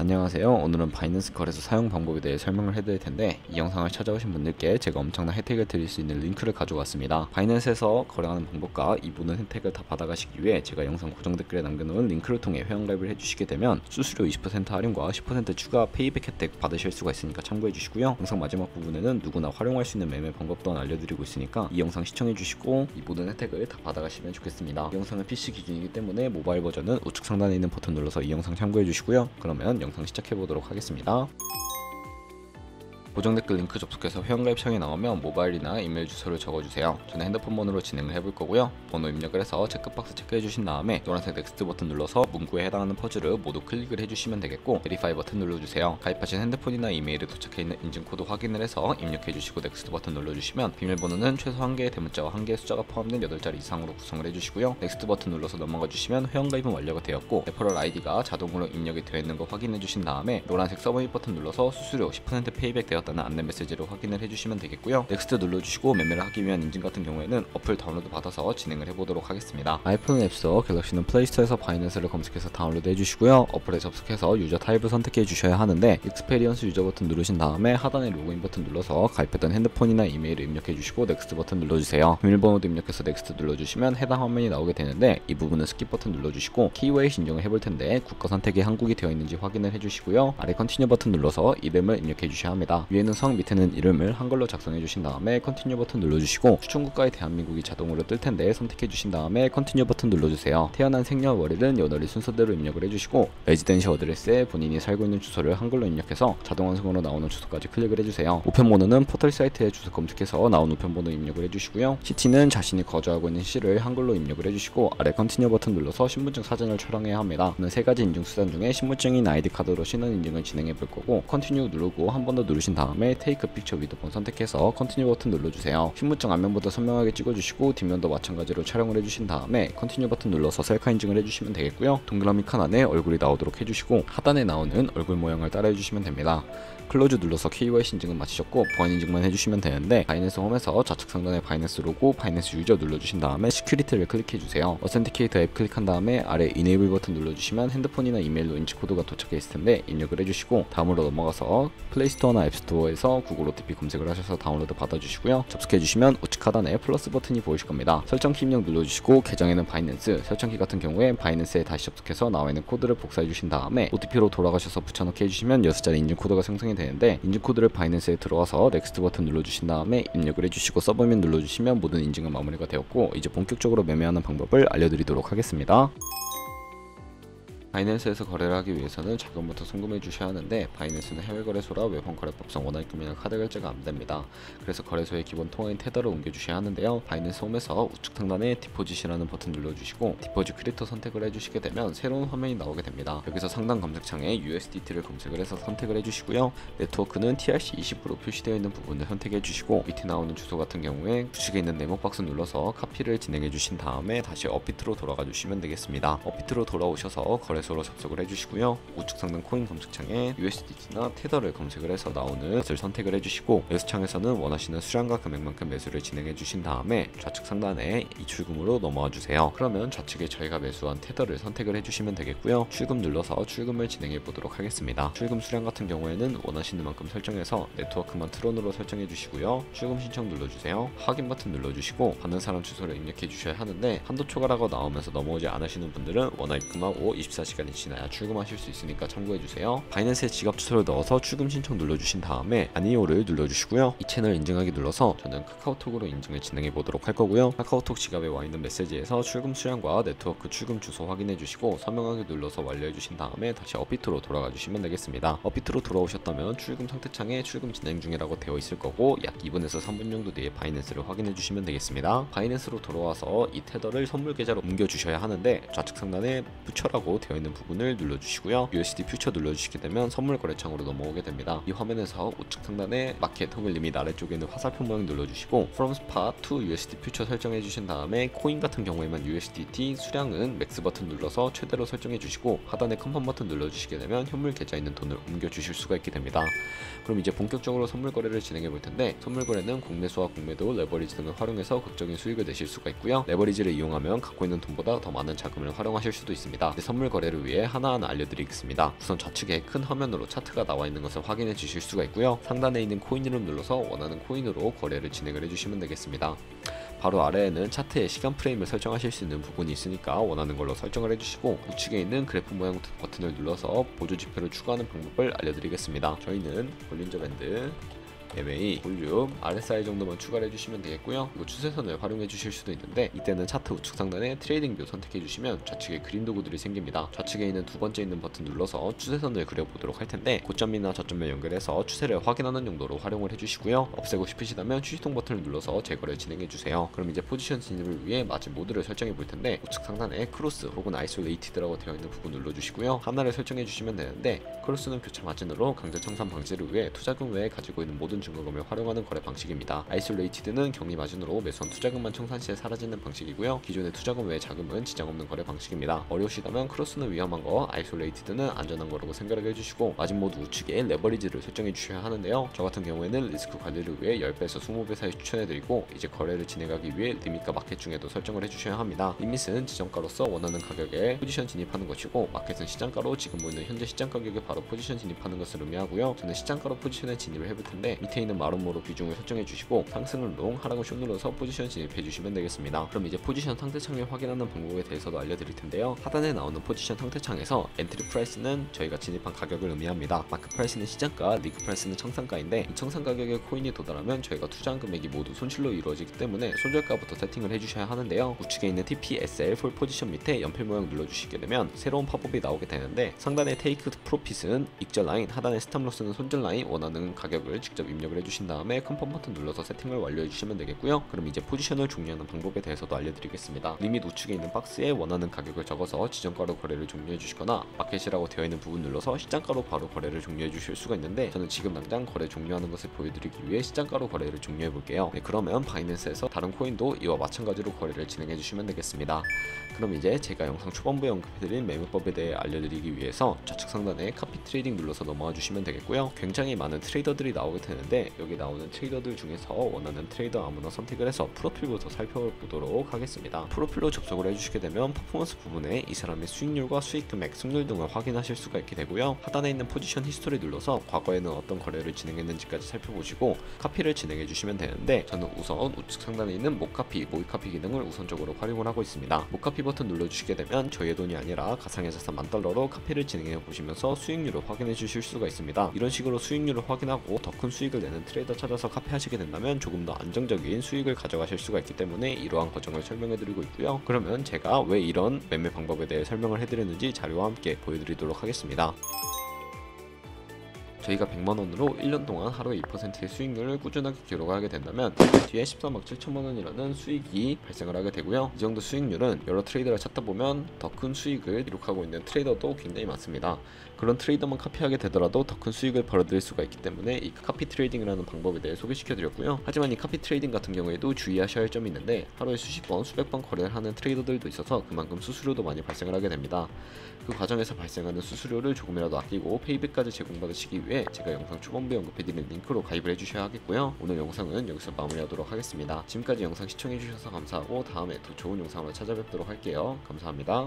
안녕하세요. 오늘은 바이낸스 거래소 사용 방법에 대해 설명을 해드릴 텐데, 이 영상을 찾아오신 분들께 제가 엄청난 혜택을 드릴 수 있는 링크를 가져왔습니다. 바이낸스에서 거래하는 방법과 이 모든 혜택을 다 받아가시기 위해 제가 영상 고정 댓글에 남겨놓은 링크를 통해 회원가입을 해주시게 되면 수수료 20% 할인과 10% 추가 페이백 혜택 받으실 수가 있으니까 참고해주시고요. 영상 마지막 부분에는 누구나 활용할 수 있는 매매 방법 또한 알려드리고 있으니까 이 영상 시청해주시고 이 모든 혜택을 다 받아가시면 좋겠습니다. 이 영상은 PC 기준이기 때문에 모바일 버전은 우측 상단에 있는 버튼 눌러서 이 영상 참고해주시고요. 그러면 영상 시작해보도록 하겠습니다. 고정 댓글 링크 접속해서 회원가입창에 나오면 모바일이나 이메일 주소를 적어주세요. 저는 핸드폰 번호로 진행을 해볼 거고요. 번호 입력을 해서 체크박스 체크해주신 다음에 노란색 넥스트 버튼 눌러서 문구에 해당하는 퍼즐을 모두 클릭을 해주시면 되겠고, 베리파이 버튼 눌러주세요. 가입하신 핸드폰이나 이메일에 도착해있는 인증코드 확인을 해서 입력해주시고 넥스트 버튼 눌러주시면 비밀번호는 최소 1개의 대문자와 1개의 숫자가 포함된 8자리 이상으로 구성을 해주시고요. 넥스트 버튼 눌러서 넘어가주시면 회원가입은 완료가 되었고, 레퍼럴 아이디가 자동으로 입력이 되어 있는 거 확인해주신 다음에 노란색 서브밋 버튼 눌러서 수수료 10% 페이백 되었다는 안내 메시지로 확인을 해주시면 되겠고요. 넥스트 눌러주시고 매매를 하기 위한 인증 같은 경우에는 어플 다운로드 받아서 진행을 해보도록 하겠습니다. 아이폰 앱스토어, 갤럭시는 플레이스토어에서 바이낸스를 검색해서 다운로드 해주시고요. 어플에 접속해서 유저 타입을 선택해 주셔야 하는데, 익스페리언스 유저 버튼 누르신 다음에 하단에 로그인 버튼 눌러서 가입했던 핸드폰이나 이메일을 입력해 주시고 넥스트 버튼 눌러주세요. 비밀번호도 입력해서 넥스트 눌러주시면 해당 화면이 나오게 되는데, 이 부분은 스킵 버튼 눌러주시고 키웨이 인증을 해볼 텐데 국가 선택이 한국이 되어 있는지 확인을 해주시고요. 아래 컨티뉴 버튼 눌러서 이름을 입력해 주셔야 합니다. 위에는 성, 밑에는 이름을 한글로 작성해 주신 다음에 컨티뉴 버튼 눌러주시고 추천 국가의 대한민국이 자동으로 뜰 텐데 선택해 주신 다음에 컨티뉴 버튼 눌러주세요. 태어난 생년 월일은 연월일 순서대로 입력을 해주시고, 레지던시 어드레스에 본인이 살고 있는 주소를 한글로 입력해서 자동 완성으로 나오는 주소까지 클릭을 해주세요. 우편번호는 포털 사이트에 주소 검색해서 나온 우편번호 입력을 해주시고요. 시티는 자신이 거주하고 있는 시를 한글로 입력을 해주시고, 아래 컨티뉴 버튼 눌러서 신분증 사진을 촬영해야 합니다. 저는 3가지 인증 수단 중에 신분증인 아이디 카드로 신원 인증을 진행해 볼 거고, 컨티뉴 누르고 한 번 더 누르신 다음에 테이크 픽처 위드 폰 선택해서 컨티뉴 버튼 눌러주세요. 신분증 앞면보다 선명하게 찍어주시고 뒷면도 마찬가지로 촬영을 해주신 다음에 컨티뉴 버튼 눌러서 셀카 인증을 해주시면 되겠고요. 동그라미 칸 안에 얼굴이 나오도록 해주시고 하단에 나오는 얼굴 모양을 따라 해주시면 됩니다. 클로즈 눌러서 KYC 인증은 마치셨고 보안 인증만 해주시면 되는데, 바이낸스 홈에서 좌측 상단에 바이낸스 로고, 바이낸스 유저 눌러주신 다음에 시큐리티를 클릭해주세요. 어센티케이터 앱 클릭한 다음에 아래 이네이블 버튼 눌러주시면 핸드폰이나 이메일로 인증코드가 도착해 있을 텐데 입력을 해주시고, 다음으로 넘어가서 플레이스토어나 앱스토어에서 구글 OTP 검색을 하셔서 다운로드 받아주시고요. 접속해주시면 우측 하단에 플러스 버튼이 보이실 겁니다. 설정키 입력 눌러주시고 계정에는 바이낸스, 설정키 같은 경우에 바이낸스에 다시 접속해서 나와 있는 코드를 복사해주신 다음에 OTP로 돌아가셔서 붙여넣기 해주시면 6자리 인증코드가 생성이 되는데, 인증코드를 바이낸스에 들어와서 넥스트 버튼 눌러주신 다음에 입력을 해주시고 서브밋 눌러주시면 모든 인증은 마무리가 되었고, 이제 본격적으로 매매하는 방법을 알려드리도록 하겠습니다. 바이낸스에서 거래를 하기 위해서는 자금부터 송금해 주셔야 하는데, 바이낸스는 해외 거래소라 외환 거래법상 원화입금이나 카드 결제가 안됩니다. 그래서 거래소의 기본 통화인 테더를 옮겨 주셔야 하는데요. 바이낸스 홈에서 우측 상단에 디포짓이라는 버튼 눌러주시고 디포짓 크립토 선택을 해주시게 되면 새로운 화면이 나오게 됩니다. 여기서 상단 검색창에 USDT를 검색을 해서 선택을 해주시고요. 네트워크는 TRC20으로 표시되어 있는 부분을 선택해 주시고, 밑에 나오는 주소 같은 경우에 우측에 있는 네모 박스 눌러서 카피를 진행해 주신 다음에 다시 업비트로 돌아가 주시면 되겠습니다. 업비트로 돌아오셔서 거래소로 접속을 해주시고요. 우측 상단 코인 검색창에 USDT나 테더를 검색을 해서 나오는 것을 선택을 해주시고, 매수창에서는 원하시는 수량과 금액만큼 매수를 진행해 주신 다음에 좌측 상단에 이출금으로 넘어와 주세요. 그러면 좌측에 저희가 매수한 테더를 선택을 해주시면 되겠고요. 출금 눌러서 출금을 진행해 보도록 하겠습니다. 출금 수량 같은 경우에는 원하시는 만큼 설정해서 네트워크만 트론으로 설정해 주시고요. 출금 신청 눌러주세요. 확인 버튼 눌러주시고 받는 사람 주소를 입력해 주셔야 하는데, 한도 초과라고 나오면서 넘어오지 않으시는 분들은 원화 입금하고 24시간이 지나야 출금하실 수 있으니까 참고해주세요. 바이낸스에 지갑 주소를 넣어서 출금 신청 눌러주신 다음에 아니오를 눌러주시고요. 이 채널 인증하기 눌러서 저는 카카오톡으로 인증을 진행해 보도록 할 거고요. 카카오톡 지갑에 와 있는 메시지에서 출금 수량과 네트워크 출금 주소 확인해 주시고 서명하기 눌러서 완료해 주신 다음에 다시 업비트로 돌아가 주시면 되겠습니다. 업비트로 돌아오셨다면 출금 상태창에 출금 진행 중이라고 되어 있을 거고, 약 2분에서 3분 정도 뒤에 바이낸스를 확인해 주시면 되겠습니다. 바이낸스로 돌아와서 이 테더를 선물 계좌로 옮겨 주셔야 하는데, 좌측 상단에 퓨처라고 되어 있는 부분을 눌러주시고요. USD 퓨처 눌러주시게 되면 선물 거래창으로 넘어오게 됩니다. 이 화면에서 우측 상단에 마켓 혹은 리밋 아래쪽에 있는 화살표 모양 눌러주시고 From Spot to USD 퓨처 설정해 주신 다음에 코인 같은 경우에만 USDT, 수량은 맥스 버튼 눌러서 최대로 설정해 주시고 하단에 컨펌 버튼 눌러주시게 되면 현물 계좌에 있는 돈을 옮겨 주실 수가 있게 됩니다. 그럼 이제 본격적으로 선물 거래를 진행해 볼 텐데, 선물 거래는 공매수와 공매도, 레버리지 등을 활용해서 극적인 수익을 내실 수가 있고요. 레버리지를 이용하면 갖고 있는 돈보다 더 많은 자금을 활용하실 수도 있습니다. 선물 거래를 안내를 위해 하나하나 알려드리겠습니다. 우선 좌측에 큰 화면으로 차트가 나와 있는 것을 확인해 주실 수가 있고요. 상단에 있는 코인 이름 눌러서 원하는 코인으로 거래를 진행을 해주시면 되겠습니다. 바로 아래에는 차트의 시간 프레임을 설정하실 수 있는 부분이 있으니까 원하는 걸로 설정을 해주시고, 우측에 있는 그래프 모양 버튼을 눌러서 보조 지표를 추가하는 방법을 알려드리겠습니다. 저희는 볼린저 밴드, MA, 볼륨, RSI 정도만 추가를 해주시면 되겠고요. 그리고 추세선을 활용해 주실 수도 있는데, 이때는 차트 우측 상단에 트레이딩 뷰 선택해 주시면 좌측에 그림 도구들이 생깁니다. 좌측에 있는 두 번째 있는 버튼 눌러서 추세선을 그려보도록 할 텐데, 고점이나 저점을 연결해서 추세를 확인하는 용도로 활용을 해주시고요. 없애고 싶으시다면 휴지통 버튼을 눌러서 제거를 진행해 주세요. 그럼 이제 포지션 진입을 위해 마진 모드를 설정해 볼 텐데, 우측 상단에 크로스 혹은 아이솔레이티드라고 되어 있는 부분 눌러주시고요. 하나를 설정해 주시면 되는데, 크로스는 교차 마진으로 강제 청산 방지를 위해 투자금 외에 가지고 있는 모든 증거금을 활용하는 거래 방식입니다. 아이솔레이티드는 격리 마진으로 매수한 투자금만 청산 시에 사라지는 방식이고요. 기존의 투자금 외의 자금은 지장 없는 거래 방식입니다. 어려우시다면 크로스는 위험한 거, 아이솔레이티드는 안전한 거라고 생각을 해주시고, 마진 모드 우측에 레버리지를 설정해 주셔야 하는데요. 저 같은 경우에는 리스크 관리를 위해 10배에서 20배 사이 추천해드리고, 이제 거래를 진행하기 위해 리밋과 마켓 중에도 설정을 해주셔야 합니다. 리밋은 지정가로서 원하는 가격에 포지션 진입하는 것이고, 마켓은 시장가로 지금 보이는 현재 시장 가격에 바로 포지션 진입하는 것을 의미하고요. 저는 시장가로 포지션에 진입을 해볼 텐데, 밑에 있는 마름모로 비중을 설정해 주시고, 상승은 롱, 하락은 숏 눌러서 포지션 진입해 주시면 되겠습니다. 그럼 이제 포지션 상태창을 확인하는 방법에 대해서도 알려드릴 텐데요. 하단에 나오는 포지션 상태창에서 엔트리 프라이스는 저희가 진입한 가격을 의미합니다. 마크 프라이스는 시장가, 리그 프라이스는 청산가인데, 이 청산 가격에 코인이 도달하면 저희가 투자한 금액이 모두 손실로 이루어지기 때문에 손절가부터 세팅을 해주셔야 하는데요. 우측에 있는 TP, SL, 폴 포지션 밑에 연필 모양 눌러주시게 되면 새로운 팝업이 나오게 되는데, 상단의 테이크 프로핏은 익절 라인, 하단의 스탑로스는 손절 라인, 원하는 가격을 직접 입력을 해주신 다음에 컨펌 버튼 눌러서 세팅을 완료해 주시면 되겠고요. 그럼 이제 포지션을 종료하는 방법에 대해서도 알려드리겠습니다. 리밋 우측에 있는 박스에 원하는 가격을 적어서 지정가로 거래를 종료해 주시거나, 마켓이라고 되어 있는 부분 눌러서 시장가로 바로 거래를 종료해 주실 수가 있는데, 저는 지금 당장 거래 종료하는 것을 보여드리기 위해 시장가로 거래를 종료해 볼게요. 네, 그러면 바이낸스에서 다른 코인도 이와 마찬가지로 거래를 진행해 주시면 되겠습니다. 그럼 이제 제가 영상 초반부에 언급해드린 매매법에 대해 알려드리기 위해서 좌측 상단에 카피 트레이딩 눌러서 넘어와 주시면 되겠고요. 굉장히 많은 트레이더들이 나오게 되는데, 여기 나오는 트레이더들 중에서 원하는 트레이더 아무나 선택을 해서 프로필부터 살펴보도록 하겠습니다. 프로필로 접속을 해주시게 되면 퍼포먼스 부분에 이 사람의 수익률과 수익 금액, 승률 등을 확인하실 수가 있게 되고요. 하단에 있는 포지션 히스토리 눌러서 과거에는 어떤 거래를 진행했는지까지 살펴보시고 카피를 진행해 주시면 되는데, 저는 우선 우측 상단에 있는 모카피, 모이카피 기능을 우선적으로 활용을 하고 있습니다. 모카피 버튼 눌러주시게 되면 저의 돈이 아니라 가상의 자산 $10,000로 카피를 진행해 보시면서 수익률을 확인해 주실 수가 있습니다. 이런 식으로 수익률을 확인하고 더 큰 수익을 내는 트레이더 찾아서 카피하시게 된다면 조금 더 안정적인 수익을 가져가실 수가 있기 때문에 이러한 과정을 설명해 드리고 있고요. 그러면 제가 왜 이런 매매 방법에 대해 설명을 해드렸는지 자료와 함께 보여드리도록 하겠습니다. 저희가 100만원으로 1년 동안 하루에 2%의 수익률을 꾸준하게 기록하게 된다면 뒤에 14억 7천만원이라는 수익이 발생을 하게 되고요. 이 정도 수익률은 여러 트레이더를 찾다 보면 더 큰 수익을 기록하고 있는 트레이더도 굉장히 많습니다. 그런 트레이더만 카피하게 되더라도 더 큰 수익을 벌어들일 수가 있기 때문에 이 카피 트레이딩이라는 방법에 대해 소개시켜 드렸고요. 하지만 이 카피 트레이딩 같은 경우에도 주의하셔야 할 점이 있는데, 하루에 수십 번, 수백 번 거래를 하는 트레이더들도 있어서 그만큼 수수료도 많이 발생을 하게 됩니다. 그 과정에서 발생하는 수수료를 조금이라도 아끼고 페이백까지 제공받으시기 위해 제가 영상 초반부에 언급해드린 링크로 가입을 해주셔야 하겠고요. 오늘 영상은 여기서 마무리하도록 하겠습니다. 지금까지 영상 시청해주셔서 감사하고 다음에 더 좋은 영상으로 찾아뵙도록 할게요. 감사합니다.